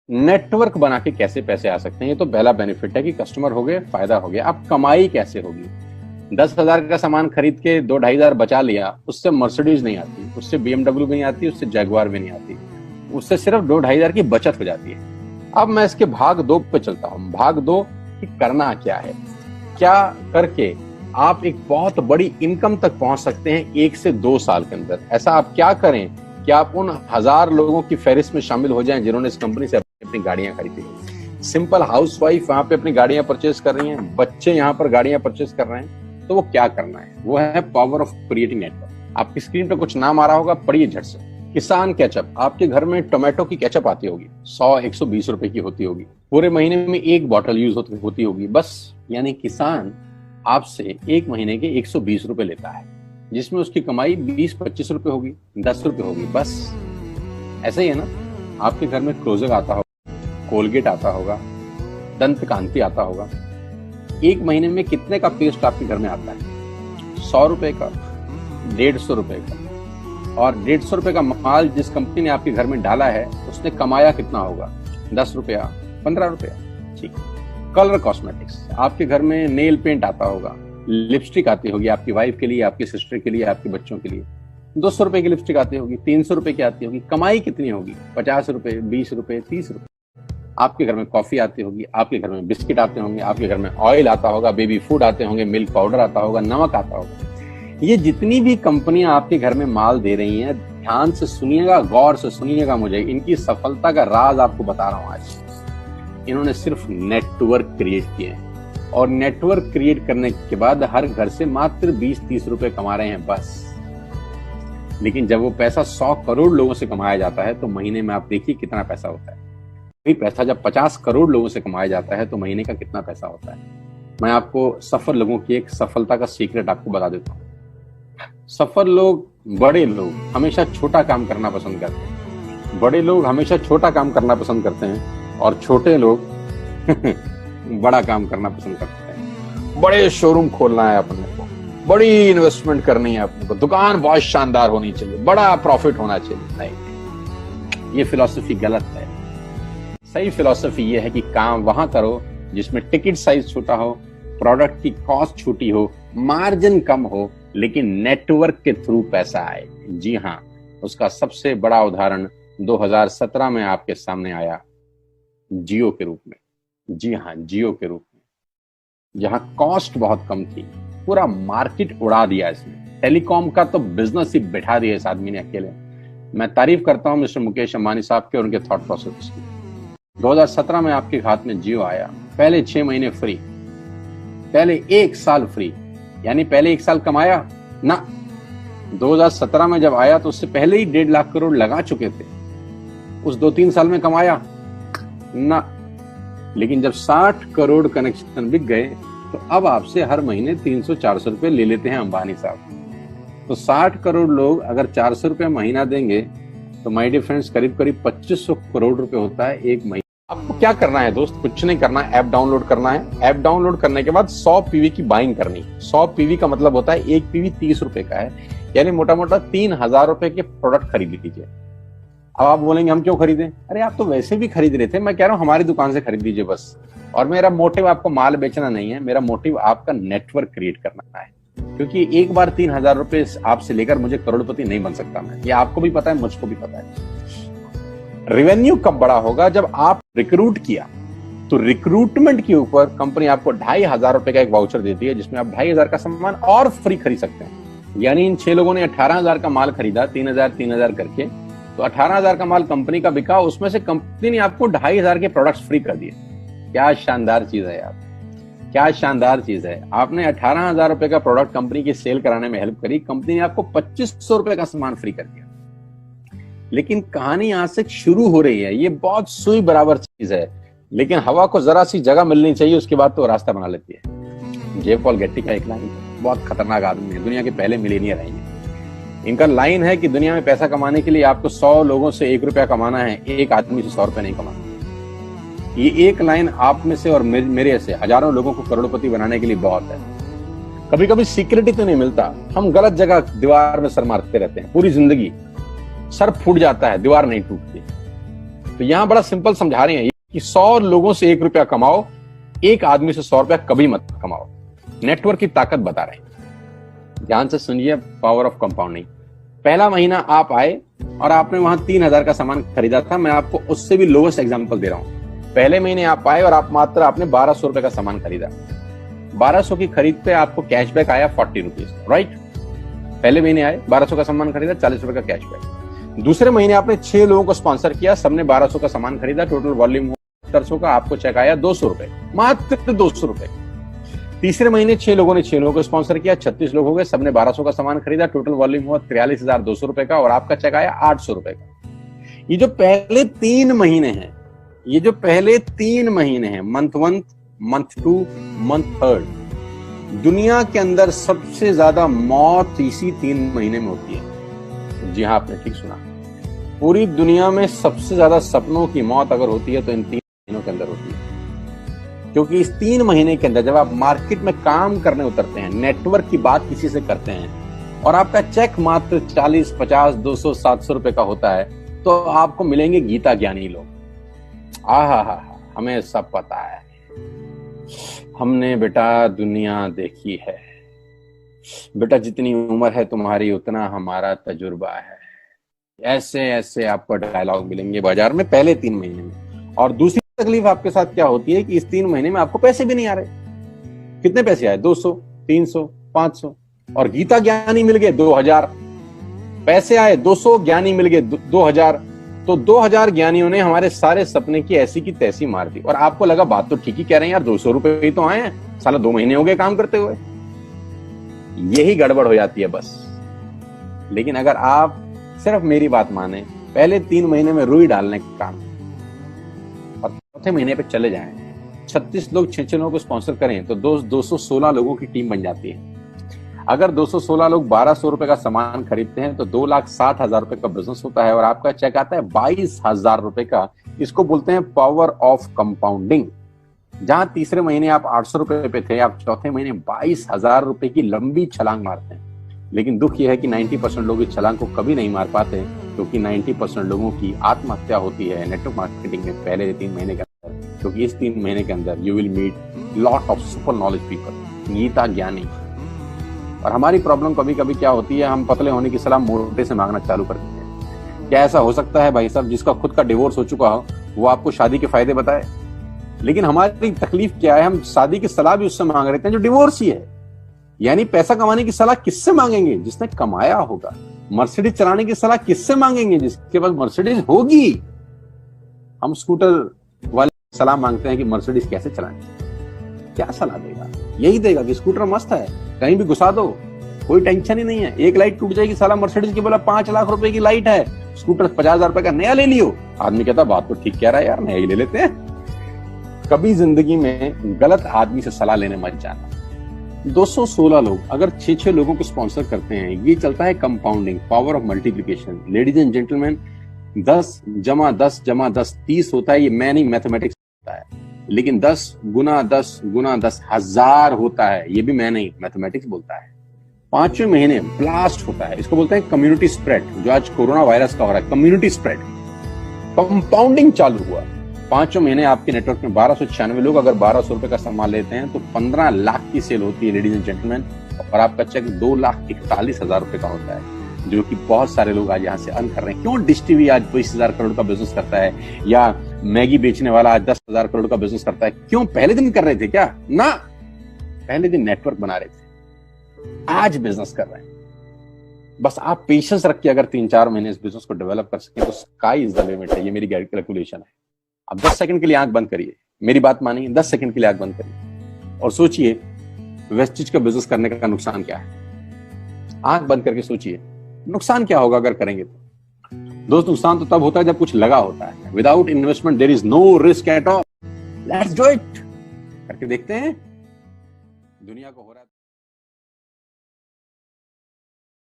Network बना के कैसे पैसे आ सकते हैं, ये तो पहला बेनिफिट है कि कस्टमर हो गए, फायदा हो गया। अब कमाई कैसे होगी? 10,000 का सामान खरीद के 2-2,500 बचा लिया, उससे मर्सिडीज नहीं आती, उससे BMW भी नहीं आती, उससे जैगवार भी नहीं आती, उससे सिर्फ 2-2,500 की बचत हो जाती है। अब मैं इसके भाग 2 पे चलता हूं। भाग 2 कि करना क्या है, क्या करके आप एक बहुत बड़ी इनकम तक पहुंच सकते हैं 1 से 2 साल के अंदर। ऐसा आप क्या करें कि आप उन 1000 लोगों की फहरिस्त में शामिल हो जाएं जिन्होंने इस कंपनी से अपनी गाड़ियां खरीदी। सिंपल हाउसवाइफ वहां पे अपनी गाड़ियां परचेज कर रही हैं, बच्चे यहाँ पर गाड़ियां परचेज कर रहे हैं, तो वो क्या करना है? वो है पावर ऑफ क्रिएटिंग नेटवर्क। आपकी स्क्रीन पे कुछ नाम आ रहा होगा, पढ़िए झट से। किसान केचप, आपके घर में टोमेटो की केचप आती होगी, 100-120 रुपए की होती होगी, पूरे महीने में 1 बॉटल यूज होती होगी बस। यानी किसान आपसे 1 महीने के 120 रुपए लेता है, जिसमें उसकी कमाई 20-25 रुपए होगी, 10 रुपए होगी बस। ऐसा ही है ना? आपके घर में क्लोजर आता होगा, कोलगेट आता होगा, दंत कांति आता होगा। 1 महीने में कितने का पेस्ट आपके घर में आता है? 100 रुपए का, 150 रुपए का। और 150 रुपए का माल जिस कंपनी ने आपके घर में डाला है, उसने कमाया कितना होगा? 10 रुपया, 15 रुपया। ठीक। कलर कॉस्मेटिक्स, आपके घर में नेल पेंट आता होगा, लिपस्टिक आती होगी आपकी वाइफ के लिए, आपकी सिस्टर के लिए, आपके बच्चों के लिए। 200 रुपए की लिपस्टिक आती होगी, 300 रुपए की आती होगी। कमाई कितनी होगी? 50 रुपए, 20 रुपए, 30 रुपए। आपके घर में कॉफी आती होगी, आपके घर में बिस्किट आते होंगे, आपके घर में ऑयल आता होगा, बेबी फूड आते होंगे, मिल्क पाउडर आता होगा, नमक आता होगा। ये जितनी भी कंपनियां आपके घर में माल दे रही हैं, ध्यान से सुनिएगा, गौर से सुनिएगा मुझे। इनकी सफलता का राज आपको बता रहा हूं आज। इन्होंने सिर्फ नेटवर्क क्रिएट किए हैं, और नेटवर्क क्रिएट करने के बाद हर घर से मात्र 20-30 रुपए कमा रहे हैं बस। लेकिन जब वो पैसा 100 करोड़ लोगों से कमाया जाता है, तो महीने में आप देखिए कितना पैसा होता है। वही पैसा जब 50 करोड़ लोगों से कमाया जाता है, तो महीने का कितना पैसा होता है। मैं आपको सफल लोगों की एक सफलता का सीक्रेट आपको बता देता हूँ। सफल लोग, बड़े लोग हमेशा छोटा काम करना पसंद करते हैं। बड़े लोग हमेशा छोटा काम करना पसंद करते हैं, और छोटे लोग बड़ा काम करना पसंद करते हैं। बड़े शोरूम खोलना है अपने को, बड़ी इन्वेस्टमेंट करनी है अपने को, दुकान बहुत शानदार होनी चाहिए, बड़ा प्रॉफिट होना चाहिए। नहीं, ये फिलॉसफी गलत है। सही फिलॉसफी ये है कि काम वहां करो जिसमें टिकट साइज छोटा हो, प्रोडक्ट की कॉस्ट छोटी हो, मार्जिन कम हो, लेकिन नेटवर्क के थ्रू पैसा आए। जी हाँ, उसका सबसे बड़ा उदाहरण 2017 में आपके सामने आया, जियो के रूप में। जी हाँ, जियो के रूप में, जहां कॉस्ट बहुत कम थी, पूरा मार्केट उड़ा दिया इसने। टेलीकॉम का तो बिजनेस ही बैठा दिया इस आदमी ने अकेले। मैं तारीफ करता हूं मिस्टर मुकेश अंबानी साहब के और उनके थॉट प्रोसेस की। 2017 में आपके हाथ में जियो आया, पहले 6 महीने फ्री, पहले 1 साल फ्री। यानी पहले 1 साल कमाया ना। 2017 में जब आया तो उससे पहले ही 1.5 लाख करोड़ लगा चुके थे। उस 2-3 साल में कमाया ना। लेकिन जब 60 करोड़ कनेक्शन बिक गए, तो अब आपसे हर महीने 300-400 रुपए ले लेते हैं अंबानी साहब। तो 60 करोड़ लोग अगर 400 रुपए महीना देंगे, तो माय डियर फ्रेंड्स करीब करीब 2500 करोड़ रुपए होता है 1 महीने। आपको क्या करना है दोस्त? कुछ नहीं करना है, ऐप डाउनलोड करना है। ऐप डाउनलोड करने के बाद 100 पीवी की बाइंग करनी है। 100 पीवी का मतलब होता है 1 पीवी 30 रुपए का है, यानी मोटा मोटा 3000 रुपए के प्रोडक्ट खरीद लीजिए। अब आप बोलेंगे हम क्यों खरीदें? अरे आप तो वैसे भी खरीद रहे थे, मैं कह रहा हूं हमारी दुकान से खरीद लीजिए बस। और मेरा मोटिव आपको माल बेचना नहीं है, मेरा मोटिव आपका नेटवर्क क्रिएट करना है। क्योंकि एक बार 3000 रुपए आपसे लेकर मुझे करोड़पति नहीं बन सकता मैं, ये आपको भी पता है, मुझको भी पता है। रेवेन्यू कब बड़ा होगा? जब आप रिक्रूट किया, तो रिक्रूटमेंट के ऊपर कंपनी आपको 2500 रुपए का एक वाउचर देती है, जिसमें आप 2500 का सामान और फ्री खरीद सकते हैं। यानी इन 6 लोगों ने 18,000 का माल खरीदा, 3000 करके, तो 18,000 का माल कंपनी का बिका, उसमें से कंपनी ने आपको 2500 के प्रोडक्ट्स फ्री कर दिए। क्या शानदार चीज है यार, क्या शानदार चीज है। आपने 18,000 रुपए का प्रोडक्ट कंपनी की सेल कराने में हेल्प करी, कंपनी ने आपको 2500 रुपए का सामान फ्री कर दिया। लेकिन कहानी यहां से शुरू हो रही है। ये बहुत सुई बराबर चीज है, लेकिन हवा को जरा सी जगह मिलनी चाहिए, उसके बाद तो रास्ता बना लेती है। जे पॉल गेट्टी का एक लाइन, बहुत खतरनाक आदमी है, दुनिया के पहले मिलियनियर हैं। इनका लाइन है कि दुनिया में पैसा कमाने के लिए आपको 100 लोगों से 1 रुपया कमाना है, एक आदमी से 100 रुपया नहीं कमाना। ये एक लाइन आप में से और मेरे से हजारों लोगों को करोड़पति बनाने के लिए बहुत है। कभी कभी सिक्योरिटी तो नहीं मिलता, हम गलत जगह दीवार में सर मारते रहते हैं पूरी जिंदगी, सर फूट जाता है, दीवार नहीं टूटती। तो यहां बड़ा सिंपल समझा रहे हैं कि 100 लोगों से 1 रुपया कमाओ, एक आदमी से 100 रुपया कभी मत कमाओ। नेटवर्क की ताकत बता रहे हैं। ध्यान से सुनिए, पावर ऑफ कंपाउंडिंग। पहला महीना आप आए और आपने वहां 3000 का सामान खरीदा था। मैं आपको उससे भी लोवेस्ट एग्जांपल दे रहा हूं। पहले महीने आप आए और आपने 1200 रुपए का सामान खरीदा। 1200 की खरीद पे आपको कैशबैक आया 40 रुपीज, राइट। पहले महीने आए, 1200 का सामान खरीदा, 40 रुपए का कैशबैक। दूसरे महीने आपने 6 लोगों को स्पॉन्सर किया, सबने 1200 का सामान खरीदा, टोटल वॉल्यूम 700 का, आपको चेक आया 200 रुपए, मात्र 200 रुपए। तीसरे महीने 6 लोगों ने 6 लोगों को स्पॉन्सर किया, 36 लोग हो गए, सबने 1200 का सामान खरीदा, टोटल वॉल्यूम हुआ 43,200 रुपए का, और आपका चेक आया 800 रुपए का। ये जो पहले 3 महीने हैं, मंथ 1, मंथ 2, मंथ 3, दुनिया के अंदर सबसे ज्यादा मौत इसी 3 महीने में होती है। जी हाँ, आपने ठीक सुना। पूरी दुनिया में सबसे ज्यादा सपनों की मौत अगर होती है तो इन 3 महीनों के अंदर होती है। क्योंकि इस 3 महीने के अंदर जब आप मार्केट में काम करने उतरते हैं, नेटवर्क की बात किसी से करते हैं और आपका चेक मात्र 40, 50, 200, 700 रुपए का होता है, तो आपको मिलेंगे गीता ज्ञानी लोग। आहा, हमें सब पता है, हमने बेटा दुनिया देखी है, बेटा जितनी उम्र है तुम्हारी उतना हमारा तजुर्बा है। ऐसे ऐसे आपको डायलॉग मिलेंगे बाजार में पहले 3 महीने में। और दूसरी तकलीफ आपके साथ क्या होती है कि इस 3 महीने में आपको पैसे भी नहीं आ रहे। कितने पैसे आए? 200, 300, 500, और गीता ज्ञानी मिल गए 2000। पैसे आए 200, ज्ञानी मिल गए 2000। तो 2000 ज्ञानियों ने हमारे सारे सपने की ऐसी की तैसी मार दी। और आपको लगा बात तो ठीक ही कह रहे हैं यार, 200 रुपए ही तो आए हैं, साला 2 महीने हो गए काम करते हुए। यही गड़बड़ हो जाती है बस। लेकिन अगर आप सिर्फ मेरी बात माने, पहले 3 महीने में रुई डालने का काम और चौथे महीने पे चले जाएं, 36 लोग 6 लोगों को स्पॉन्सर करें तो 216 लोगों की टीम बन जाती है। अगर 216 लोग 1200 रुपए का सामान खरीदते हैं तो 2,60,000 रुपए का बिजनेस होता है और आपका चेक आता है 22,000 रुपए का। इसको बोलते हैं पावर ऑफ कंपाउंडिंग। जहां तीसरे महीने आप 800 रुपए पे थे, आप चौथे महीने 22,000 रुपए की लंबी छलांग मारते हैं। लेकिन दुख यह है कि 90% लोग इस छलांग को कभी नहीं मार पाते, क्योंकि 90% लोगों की आत्महत्या होती है नेटवर्क मार्केटिंग में पहले 3 महीने के अंदर। क्योंकि इस 3 महीने के अंदर you will meet lot of super knowledge people, Gita ज्ञानी। और हमारी प्रॉब्लम कभी कभी क्या होती है, हम पतले होने की सलाह मोटे से मांगना चालू कर देते हैं। क्या ऐसा हो सकता है भाई साहब, जिसका खुद का डिवोर्स हो चुका हो वो आपको शादी के फायदे बताए? लेकिन हमारी तकलीफ क्या है, हम शादी की सलाह भी उससे मांग रहे थे जो डिवोर्स ही है। यानी पैसा कमाने की सलाह किससे मांगेंगे? जिसने कमाया होगा। मर्सिडीज चलाने की सलाह किससे मांगेंगे? जिसके पास मर्सिडीज होगी। हम स्कूटर वाले सलाह मांगते हैं कि मर्सिडीज कैसे चलाएं। क्या सलाह देगा? यही देगा कि स्कूटर मस्त है, कहीं भी घुसा दो, कोई टेंशन ही नहीं है। एक लाइट टूट जाएगी, साला मर्सिडीज की बोला 5 लाख रुपए की लाइट है, स्कूटर 50,000 रुपए का नया ले लियो। आदमी कहता बात तो ठीक कह रहा है यार, नया ही ले लेते हैं। कभी जिंदगी में गलत आदमी से सलाह लेने मत जाना। 216 लोग अगर 6 लोगों को स्पॉन्सर करते हैं, ये चलता है compounding, power of multiplication. Ladies and gentleman, 10 जमा 10 जमा 10 30 होता है। ये मैं नहीं, मैथमेटिक्स होता है। लेकिन 10 गुना 10 गुना 10 1000 होता है। ये भी मैं नहीं, मैथमेटिक्स बोलता है। 5वें महीने ब्लास्ट होता है। इसको बोलते हैं कम्युनिटी स्प्रेड, जो आज कोरोना वायरस का हो रहा है। कम्युनिटी स्प्रेड, कंपाउंडिंग चालू हुआ। 5वें महीने आपके नेटवर्क में 1296 लोग अगर 1200 रुपए का सामान लेते हैं तो 15 लाख की सेल होती है लेडीज एंड जेंटलमैन। और आपका चेक 2,41,000 रुपए का होता है, जो कि बहुत सारे लोग आज यहाँ से अर्न कर रहे हैं। क्यों डिश टीवी आज 20,000 करोड़ का बिजनेस करता है, या मैगी बेचने वाला आज 10,000 करोड़ का बिजनेस करता है? क्यों? पहले दिन कर रहे थे क्या? ना, पहले दिन नेटवर्क बना रहे थे, आज बिजनेस कर रहे हैं। बस आप पेशेंस रख के अगर 3-4 महीने इस बिजनेस को डेवलप कर सके तो स्काई इज द लिमिट है। ये मेरी कैलकुलेशन है। अब 10 सेकंड के लिए आंख बंद करिए, मेरी बात मानिए, 10 सेकंड के लिए आंख बंद करिए और सोचिए वेस्टेज का बिजनेस करने का नुकसान क्या है। आंख बंद करके सोचिए नुकसान क्या होगा अगर करेंगे तो। दोस्त, नुकसान तो तब होता है जब कुछ लगा होता है। Without investment there is no risk at all. Let's do it. करके देखते हैं दुनिया को हो रहा है।